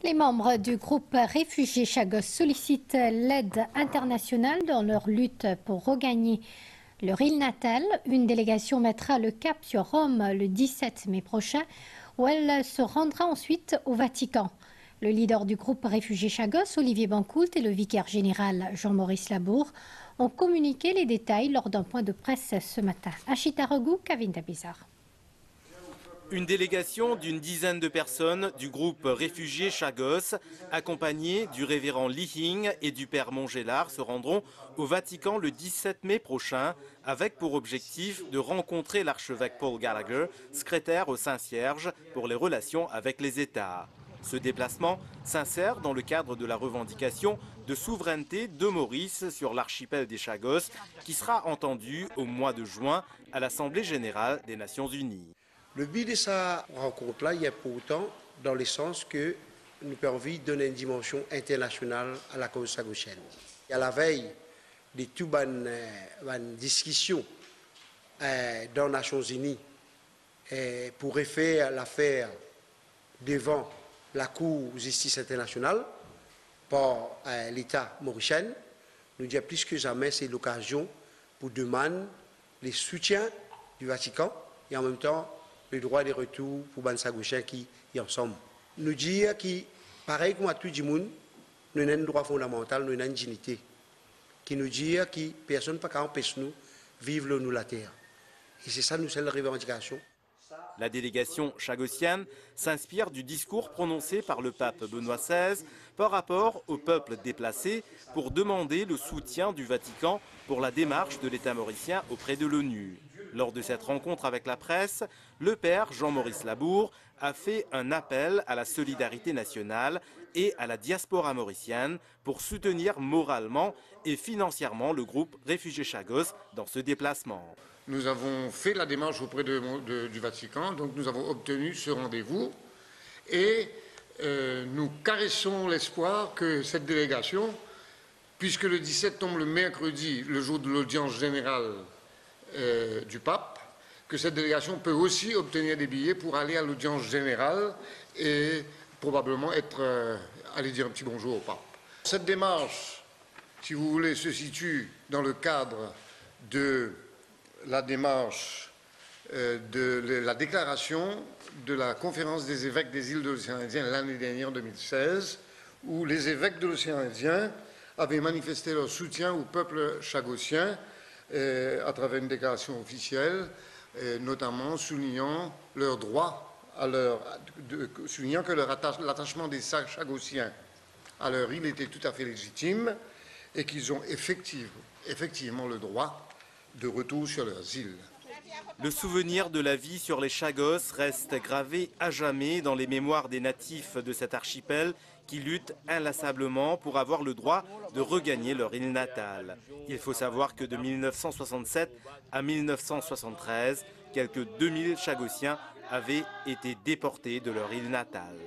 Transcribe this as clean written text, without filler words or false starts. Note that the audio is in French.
Les membres du groupe Réfugiés Chagos sollicitent l'aide internationale dans leur lutte pour regagner leur île natale. Une délégation mettra le cap sur Rome le 17 mai prochain, où elle se rendra ensuite au Vatican. Le leader du groupe Réfugiés Chagos, Olivier Bancoult, et le vicaire général Jean-Maurice Labour ont communiqué les détails lors d'un point de presse ce matin. Achita Regou, Kavinda Bizarre. Une délégation d'une dizaine de personnes du groupe Réfugiés Chagos, accompagnée du révérend Li Hing et du père Montgellard, se rendront au Vatican le 17 mai prochain, avec pour objectif de rencontrer l'archevêque Paul Gallagher, secrétaire au Saint-Cierge pour les relations avec les États. Ce déplacement s'insère dans le cadre de la revendication de souveraineté de Maurice sur l'archipel des Chagos, qui sera entendue au mois de juin à l'Assemblée générale des Nations unies. Le but de sa rencontre-là, il est pourtant dans le sens que nous avons envie de donner une dimension internationale à la cause chagosienne. À la veille de toute une discussion dans les Nations Unies pour refaire l'affaire devant la Cour de justice internationale par l'État mauricien, nous disons plus que jamais c'est l'occasion pour demander le soutien du Vatican et en même temps le droit de retour pour les Sagosiens qui y ensemble. Nous dire que, pareil comme à tout le monde, nous avons un droit fondamental, nous avons une dignité. Qui nous dit que personne ne peut empêcher nous de vivre nous la terre. Et c'est ça, nous, c'est la revendication. La délégation chagosienne s'inspire du discours prononcé par le pape Benoît XVI par rapport au peuple déplacé pour demander le soutien du Vatican pour la démarche de l'État mauricien auprès de l'ONU. Lors de cette rencontre avec la presse, le père Jean-Maurice Labour a fait un appel à la solidarité nationale et à la diaspora mauricienne pour soutenir moralement et financièrement le groupe Réfugiés Chagos dans ce déplacement. Nous avons fait la démarche auprès du Vatican, donc nous avons obtenu ce rendez-vous et nous caressons l'espoir que cette délégation, puisque le 17 tombe le mercredi, le jour de l'audience générale du pape, que cette délégation peut aussi obtenir des billets pour aller à l'audience générale et probablement aller dire un petit bonjour au pape. Cette démarche, si vous voulez, se situe dans le cadre de la démarche de la déclaration de la conférence des évêques des îles de l'océan Indien l'année dernière, en 2016, où les évêques de l'océan Indien avaient manifesté leur soutien au peuple chagosien à travers une déclaration officielle, notamment soulignant leur droit, soulignant que l'attachement des Chagosiens à leur île était tout à fait légitime et qu'ils ont effectivement le droit de retour sur leurs îles. Le souvenir de la vie sur les Chagos reste gravé à jamais dans les mémoires des natifs de cet archipel qui luttent inlassablement pour avoir le droit de regagner leur île natale. Il faut savoir que de 1967 à 1973, quelques 2000 Chagosiens avaient été déportés de leur île natale.